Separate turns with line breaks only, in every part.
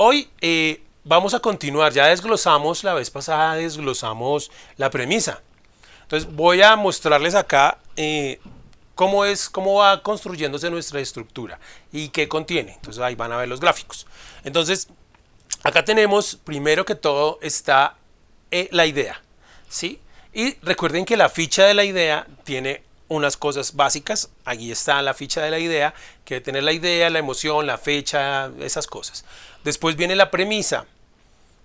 Hoy vamos a continuar, ya desglosamos la vez pasada, desglosamos la premisa. Entonces voy a mostrarles acá cómo va construyéndose nuestra estructura y qué contiene. Entonces ahí van a ver los gráficos. Entonces acá tenemos, primero que todo, está la idea, ¿sí? Y recuerden que la ficha de la idea tiene unas cosas básicas. Aquí está la ficha de la idea, que debe tener la idea, la emoción, la fecha, esas cosas. Después viene la premisa,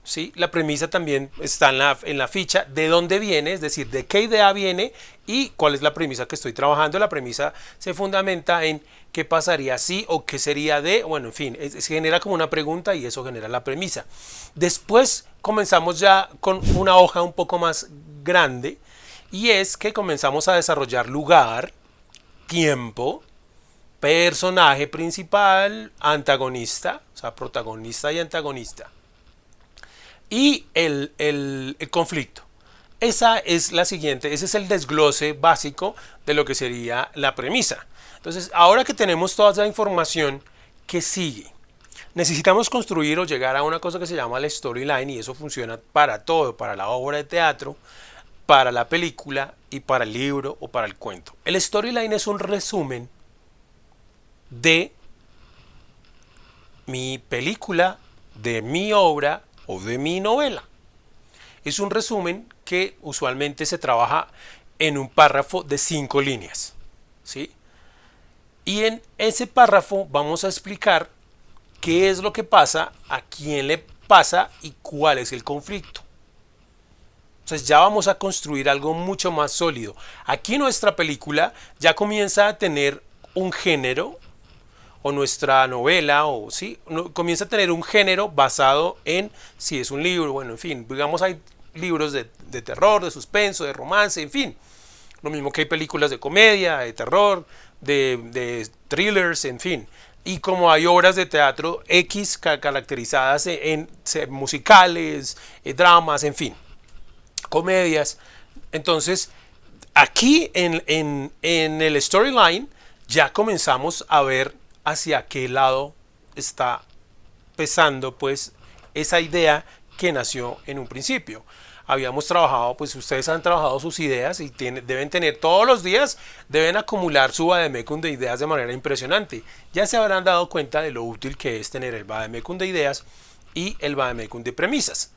¿sí? La premisa también está en la ficha, de dónde viene, es decir, de qué idea viene y cuál es la premisa que estoy trabajando. La premisa se fundamenta en qué pasaría si o qué sería de, bueno, en fin, se genera como una pregunta y eso genera la premisa. Después comenzamos ya con una hoja un poco más grande y es que comenzamos a desarrollar lugar, tiempo, personaje principal, antagonista, o sea, protagonista y antagonista, y el conflicto. Esa es la siguiente, ese es el desglose básico de lo que sería la premisa. Entonces, ahora que tenemos toda esa información, ¿qué sigue? Necesitamos construir o llegar a una cosa que se llama la storyline, y eso funciona para todo, para la obra de teatro, para la película y para el libro o para el cuento. El storyline es un resumen de mi película, de mi obra o de mi novela. Es un resumen que usualmente se trabaja en un párrafo de 5 líneas, ¿sí? Y en ese párrafo vamos a explicar qué es lo que pasa, a quién le pasa y cuál es el conflicto. Entonces ya vamos a construir algo mucho más sólido. Aquí nuestra película ya comienza a tener un género, o nuestra novela, o sí, comienza a tener un género basado en si es un libro, bueno, en fin, digamos hay libros de terror, de suspenso, de romance, en fin. Lo mismo que hay películas de comedia, de terror, de thrillers, en fin. Y como hay obras de teatro X caracterizadas en musicales, dramas, en fin, comedias. Entonces, aquí en el storyline ya comenzamos a ver hacia qué lado está pesando pues esa idea que nació en un principio. Habíamos trabajado, pues ustedes han trabajado sus ideas y deben tener todos los días, deben acumular su vademecum de ideas de manera impresionante. Ya se habrán dado cuenta de lo útil que es tener el vademecum de ideas y el vademecum de premisas.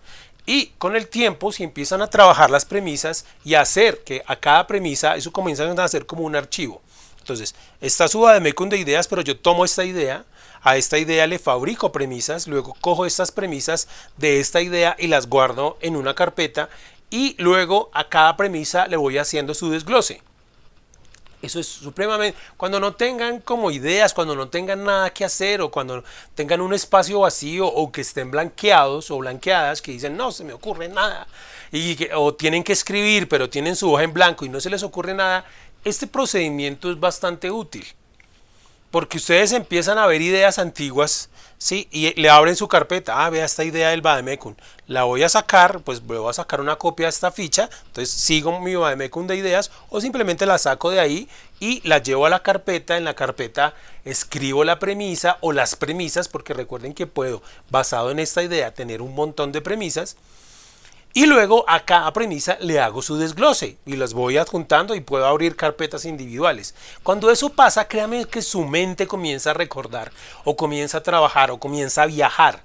Y con el tiempo, si empiezan a trabajar las premisas y a hacer que a cada premisa, eso comienza a hacer como un archivo. Entonces, está su vademecum de ideas, pero yo tomo esta idea, a esta idea le fabrico premisas, luego cojo estas premisas de esta idea y las guardo en una carpeta y luego a cada premisa le voy haciendo su desglose. Eso es supremamente, cuando no tengan como ideas, cuando no tengan nada que hacer o cuando tengan un espacio vacío o que estén blanqueados o blanqueadas, que dicen no se me ocurre nada o tienen que escribir pero tienen su hoja en blanco y no se les ocurre nada, este procedimiento es bastante útil. Porque ustedes empiezan a ver ideas antiguas, ¿sí? Y le abren su carpeta. Ah, vea esta idea del vademecum. La voy a sacar, pues voy a sacar una copia de esta ficha. Entonces sigo mi vademecum de ideas o simplemente la saco de ahí y la llevo a la carpeta. En la carpeta escribo la premisa o las premisas, porque recuerden que puedo, basado en esta idea, tener un montón de premisas. Y luego a cada premisa le hago su desglose y las voy adjuntando y puedo abrir carpetas individuales. Cuando eso pasa, créanme que su mente comienza a recordar o comienza a trabajar o comienza a viajar.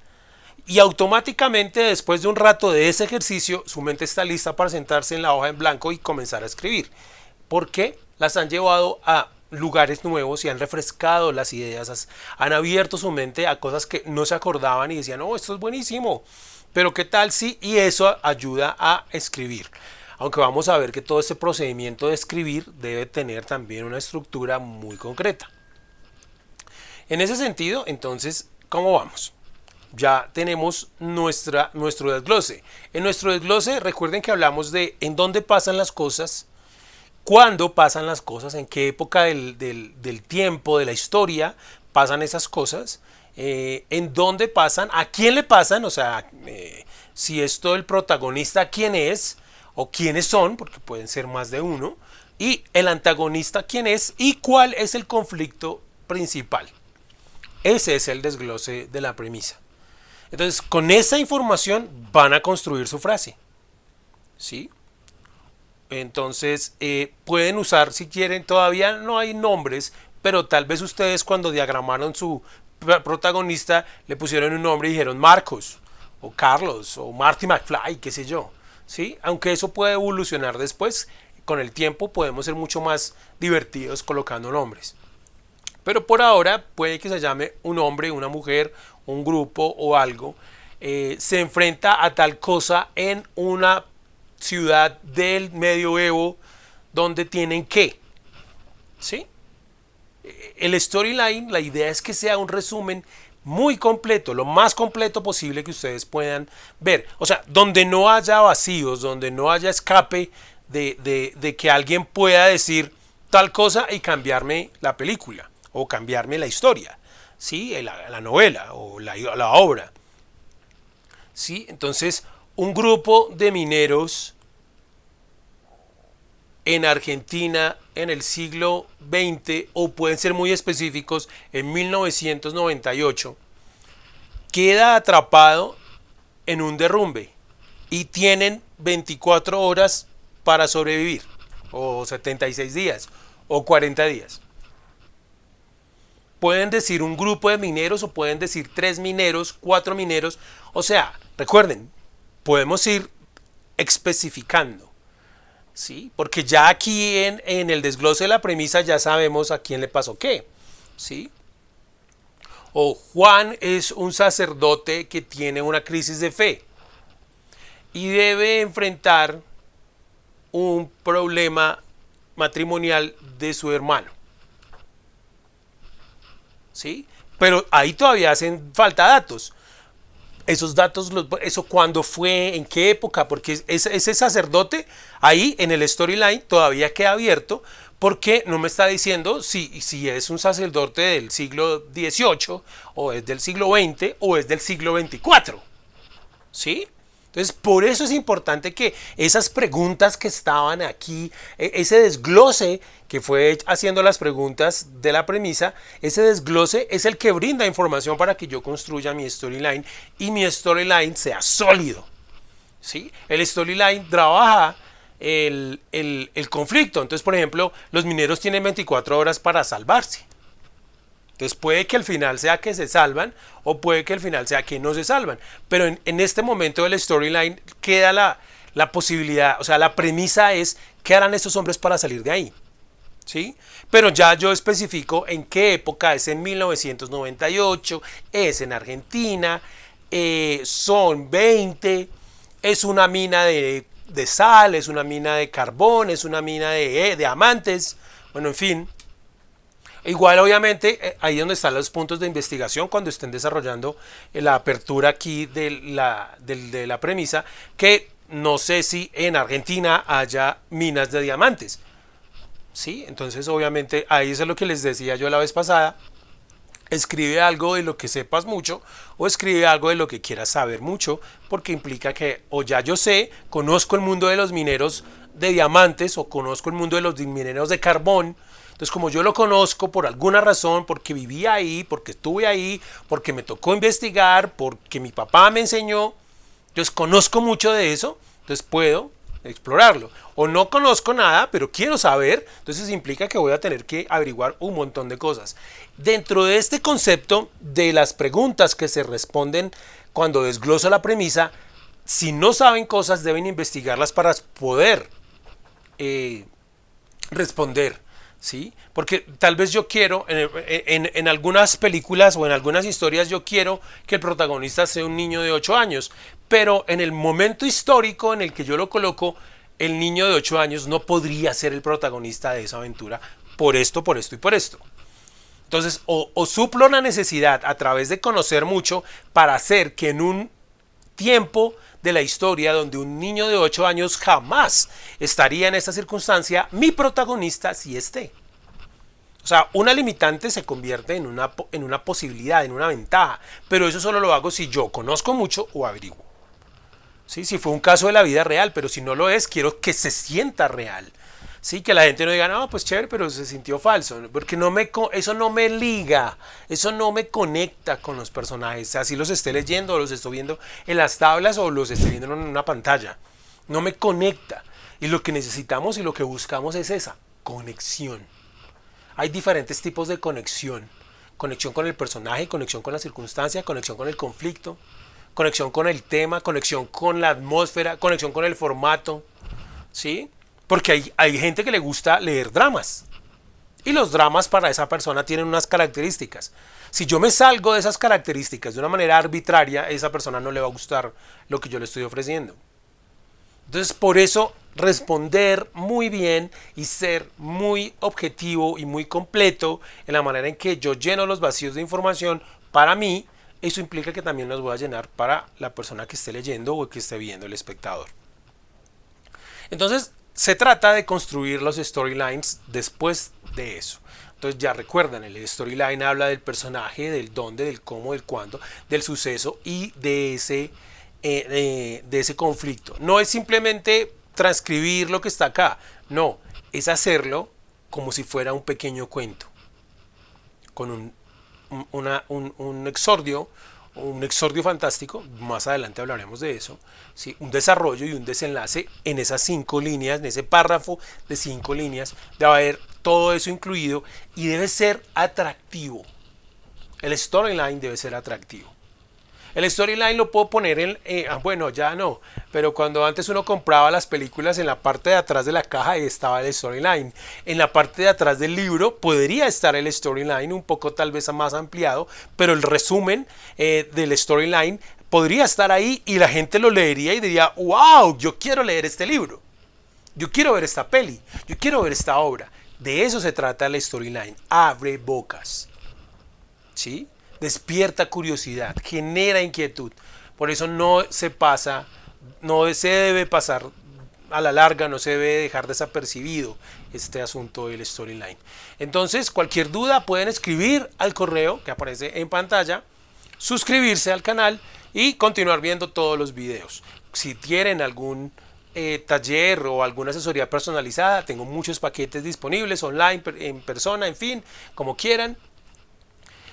Y automáticamente después de un rato de ese ejercicio, su mente está lista para sentarse en la hoja en blanco y comenzar a escribir. Porque las han llevado a lugares nuevos y han refrescado las ideas, han abierto su mente a cosas que no se acordaban y decían, oh, esto es buenísimo. Pero qué tal si, y eso ayuda a escribir. Aunque vamos a ver que todo este procedimiento de escribir debe tener también una estructura muy concreta. En ese sentido, entonces, ¿cómo vamos? Ya tenemos nuestro desglose. En nuestro desglose, recuerden que hablamos de en dónde pasan las cosas, cuándo pasan las cosas, en qué época del tiempo, de la historia pasan esas cosas. En dónde pasan, a quién le pasan, o sea, si es todo el protagonista, quién es o quiénes son, porque pueden ser más de uno, y el antagonista quién es y cuál es el conflicto principal. Ese es el desglose de la premisa. Entonces, con esa información van a construir su frase. ¿Sí? Entonces, pueden usar, si quieren, todavía no hay nombres, pero tal vez ustedes cuando diagramaron su protagonista le pusieron un nombre y dijeron Marcos, o Carlos, o Marty McFly, qué sé yo. ¿Sí? Aunque eso puede evolucionar después, con el tiempo podemos ser mucho más divertidos colocando nombres. Pero por ahora puede que se llame un hombre, una mujer, un grupo o algo. Se enfrenta a tal cosa en una ciudad del medioevo donde tienen que, ¿sí? El storyline, la idea es que sea un resumen muy completo, lo más completo posible que ustedes puedan ver. O sea, donde no haya vacíos, donde no haya escape de que alguien pueda decir tal cosa y cambiarme la película o cambiarme la historia, ¿sí? La novela o la obra. ¿Sí? Entonces, un grupo de mineros en Argentina en el siglo XX, o pueden ser muy específicos, en 1998, queda atrapado en un derrumbe y tienen 24 horas para sobrevivir, o 76 días, o 40 días. Pueden decir un grupo de mineros o pueden decir 3 mineros, 4 mineros. O sea, recuerden, podemos ir especificando. ¿Sí? Porque ya aquí en el desglose de la premisa ya sabemos a quién le pasó qué. ¿Sí? O Juan es un sacerdote que tiene una crisis de fe y debe enfrentar un problema matrimonial de su hermano. ¿Sí? Pero ahí todavía hacen falta datos. Esos datos, eso cuándo fue, en qué época, porque ese sacerdote ahí en el storyline todavía queda abierto, porque no me está diciendo si es un sacerdote del siglo XVIII, o es del siglo XX, o es del siglo XXIV. ¿Sí? Entonces, por eso es importante que esas preguntas que estaban aquí, ese desglose que fue haciendo las preguntas de la premisa, ese desglose es el que brinda información para que yo construya mi storyline y mi storyline sea sólido. ¿Sí? El storyline trabaja el conflicto. Entonces, por ejemplo, los mineros tienen 24 horas para salvarse. Entonces puede que al final sea que se salvan o puede que al final sea que no se salvan. Pero en este momento del storyline queda la posibilidad, o sea, la premisa es qué harán estos hombres para salir de ahí. ¿Sí? Pero ya yo especifico en qué época, es en 1998, es en Argentina, son 20, es una mina de sal, es una mina de carbón, es una mina de diamantes, bueno, en fin. Igual, obviamente, ahí es donde están los puntos de investigación cuando estén desarrollando la apertura aquí de la premisa, que no sé si en Argentina haya minas de diamantes. ¿Sí? Entonces, obviamente, ahí es lo que les decía yo la vez pasada. Escribe algo de lo que sepas mucho o escribe algo de lo que quieras saber mucho, porque implica que o ya yo sé, conozco el mundo de los mineros de diamantes o conozco el mundo de los mineros de carbón. Entonces, como yo lo conozco por alguna razón, porque viví ahí, porque estuve ahí, porque me tocó investigar, porque mi papá me enseñó, entonces conozco mucho de eso, entonces puedo explorarlo. O no conozco nada, pero quiero saber, entonces implica que voy a tener que averiguar un montón de cosas. Dentro de este concepto de las preguntas que se responden cuando desgloso la premisa, si no saben cosas deben investigarlas para poder responder. ¿Sí? Porque tal vez yo quiero, en algunas películas o en algunas historias yo quiero que el protagonista sea un niño de 8 años, pero en el momento histórico en el que yo lo coloco, el niño de 8 años no podría ser el protagonista de esa aventura por esto, por esto y por esto. Entonces, o suplo la necesidad a través de conocer mucho para hacer que en un tiempo de la historia donde un niño de 8 años jamás estaría en esta circunstancia, mi protagonista sí esté. O sea, una limitante se convierte en una posibilidad, en una ventaja, pero eso solo lo hago si yo conozco mucho o averiguo. ¿Sí? Si fue un caso de la vida real, pero si no lo es, quiero que se sienta real. Sí, que la gente no diga, no, pues chévere, pero se sintió falso, porque eso no me liga, eso no me conecta con los personajes, así los esté leyendo o los estoy viendo en las tablas o los esté viendo en una pantalla, no me conecta. Y lo que necesitamos y lo que buscamos es esa conexión. Hay diferentes tipos de conexión. Conexión con el personaje, conexión con la circunstancia, conexión con el conflicto, conexión con el tema, conexión con la atmósfera, conexión con el formato, ¿sí? Porque hay gente que le gusta leer dramas. Y los dramas para esa persona tienen unas características. Si yo me salgo de esas características de una manera arbitraria, a esa persona no le va a gustar lo que yo le estoy ofreciendo. Entonces, por eso, responder muy bien y ser muy objetivo y muy completo en la manera en que yo lleno los vacíos de información, para mí, eso implica que también los voy a llenar para la persona que esté leyendo o que esté viendo, el espectador. Entonces, se trata de construir los storylines después de eso. Entonces ya recuerdan, el storyline habla del personaje, del dónde, del cómo, del cuándo, del suceso y de ese conflicto. No es simplemente transcribir lo que está acá, no, es hacerlo como si fuera un pequeño cuento, con un exordio fantástico, más adelante hablaremos de eso, ¿sí? Un desarrollo y un desenlace en esas 5 líneas, en ese párrafo de 5 líneas, debe haber todo eso incluido y debe ser atractivo. El storyline debe ser atractivo. El storyline lo puedo poner bueno, ya no, pero cuando antes uno compraba las películas, en la parte de atrás de la caja estaba el storyline. En la parte de atrás del libro podría estar el storyline, un poco tal vez más ampliado, pero el resumen del storyline podría estar ahí y la gente lo leería y diría, wow, yo quiero leer este libro, yo quiero ver esta peli, yo quiero ver esta obra. De eso se trata el storyline, abre bocas, ¿sí? Despierta curiosidad, genera inquietud. Por eso no se debe pasar a la larga, no se debe dejar desapercibido este asunto del storyline. Entonces, cualquier duda pueden escribir al correo que aparece en pantalla, suscribirse al canal y continuar viendo todos los videos. Si quieren algún taller o alguna asesoría personalizada, tengo muchos paquetes disponibles online, en persona, en fin, como quieran.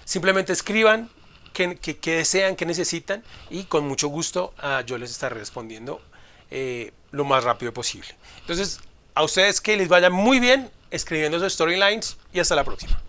Simplemente escriban qué desean, qué necesitan y con mucho gusto yo les estaré respondiendo lo más rápido posible. Entonces, a ustedes que les vaya muy bien escribiendo sus storylines y hasta la próxima.